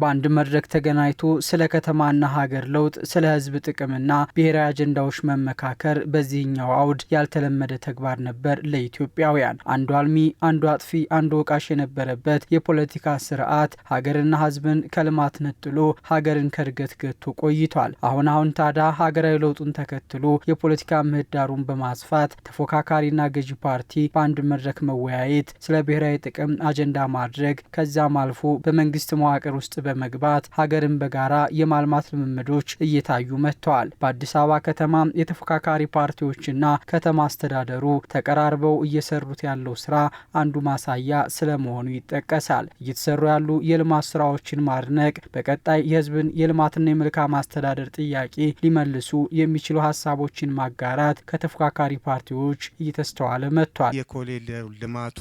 በአንድ መድረክ ተገናኝቶ ስለ ከተማና ሀገር ለውጥ፣ ስለ ህዝብ ጥቅምና ብሔራዊ አጀንዳዎች መመካከር በዚህኛው አውድ ያልተለመደ ተግባር ነበር ለኢትዮጵያውያን። አንዱ አልሚ፣ አንዱ አጥፊ፣ አንዱ ወቃሽ የነበረበት የፖለቲካ ስርዓት ሀገርና ህዝብን ከልማት ነጥሎ ሀገርን ከእድገት ገቶ ቆይቷል። አሁን ታዲያ ሀገራዊ ለውጡን ተከትሎ የፖለቲካ ምህዳሩን በማስፋት ተፎካካሪና ገዢ ፓርቲ በአንድ መድረክ መወያየት፣ ስለ ብሔራዊ ጥቅም አጀንዳ ማድረግ፣ ከዛም አልፎ በመንግስት መዋቅር ውስጥ በመግባት ሀገርን በጋራ የማልማት ልምምዶች እየታዩ መጥተዋል። በአዲስ አበባ ከተማ የተፎካካሪ ፓርቲዎችና ከተማ አስተዳደሩ ተቀራርበው እየሰሩት ያለው ስራ አንዱ ማሳያ ስለመሆኑ ይጠቀሳል። እየተሰሩ ያሉ የልማት ስራዎችን ማድነቅ፣ በቀጣይ የህዝብን የልማትና የመልካም አስተዳደር ጥያቄ ሊመልሱ የሚችሉ ሀሳቦችን ማጋራት ከተፎካካሪ ፓርቲዎች እየተስተዋለ መጥቷል። የኮሪደር ልማቱ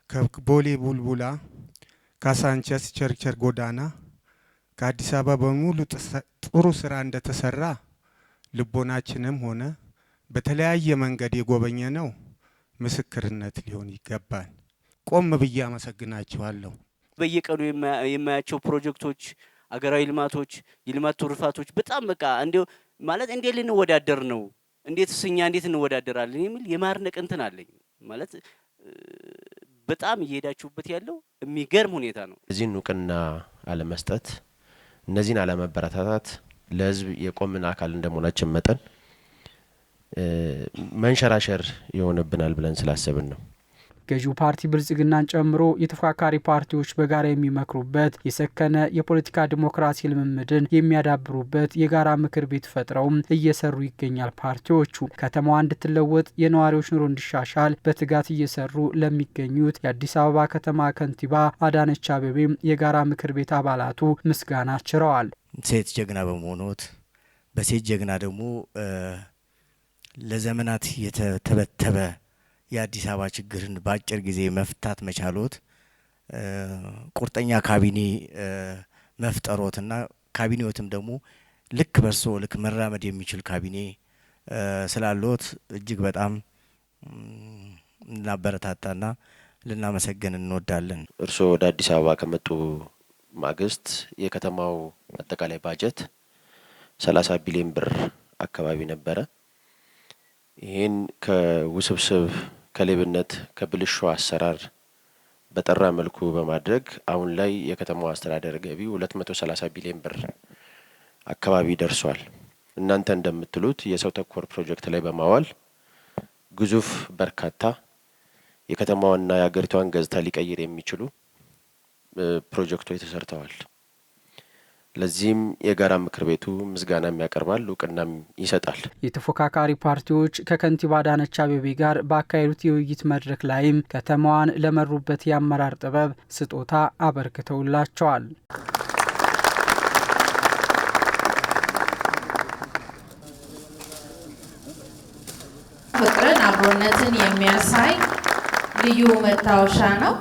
ከቦሌ ቡልቡላ ካሳንቸስ ቸርቸር ጎዳና ከአዲስ አበባ በሙሉ ጥሩ ስራ እንደተሰራ ልቦናችንም ሆነ በተለያየ መንገድ የጎበኘ ነው ምስክርነት ሊሆን ይገባል። ቆም ብዬ አመሰግናችኋለሁ። በየቀኑ የማያቸው ፕሮጀክቶች፣ አገራዊ ልማቶች፣ የልማት ትሩፋቶች በጣም በቃ እንዴው ማለት እንዴ ልንወዳደር ነው እንዴት እንወዳደራለን የሚል የማርነቅ እንትን አለኝ ማለት በጣም እየሄዳችሁበት ያለው የሚገርም ሁኔታ ነው። እዚህን እውቅና አለመስጠት፣ እነዚህን አለመበረታታት ለህዝብ የቆምን አካል እንደመሆናችን መጠን መንሸራሸር ይሆንብናል ብለን ስላሰብን ነው። ገዢው ፓርቲ ብልጽግናን ጨምሮ የተፎካካሪ ፓርቲዎች በጋራ የሚመክሩበት የሰከነ የፖለቲካ ዲሞክራሲ ልምምድን የሚያዳብሩበት የጋራ ምክር ቤት ፈጥረውም እየሰሩ ይገኛል። ፓርቲዎቹ ከተማዋ እንድትለወጥ የነዋሪዎች ኑሮ እንዲሻሻል በትጋት እየሰሩ ለሚገኙት የአዲስ አበባ ከተማ ከንቲባ አዳነች አቤቤም የጋራ ምክር ቤት አባላቱ ምስጋና ችረዋል። ሴት ጀግና በመሆኑት በሴት ጀግና ደግሞ ለዘመናት የተተበተበ የአዲስ አበባ ችግርን በአጭር ጊዜ መፍታት መቻሎት ቁርጠኛ ካቢኔ መፍጠሮትና ካቢኔዎትም ደግሞ ልክ በርሶ ልክ መራመድ የሚችል ካቢኔ ስላሎት እጅግ በጣም እናበረታታና ልናመሰግን እንወዳለን። እርሶ ወደ አዲስ አበባ ከመጡ ማግስት የከተማው አጠቃላይ ባጀት 30 ቢሊዮን ብር አካባቢ ነበረ። ይህን ከውስብስብ ከሌብነት ከብልሹ አሰራር በጠራ መልኩ በማድረግ አሁን ላይ የከተማው አስተዳደር ገቢው 230 ቢሊዮን ብር አካባቢ ደርሷል። እናንተ እንደምትሉት የሰው ተኮር ፕሮጀክት ላይ በማዋል ግዙፍ በርካታ የከተማዋና የሀገሪቷን ገጽታ ሊቀይር የሚችሉ ፕሮጀክቶች ተሰርተዋል። ለዚህም የጋራ ምክር ቤቱ ምስጋናም ያቀርባል፣ እውቅናም ይሰጣል። የተፎካካሪ ፓርቲዎች ከከንቲባ አዳነች አቤቤ ጋር ባካሄዱት የውይይት መድረክ ላይም ከተማዋን ለመሩበት የአመራር ጥበብ ስጦታ አበርክተውላቸዋል። ፍቅርን፣ አብሮነትን የሚያሳይ ልዩ መታወሻ ነው።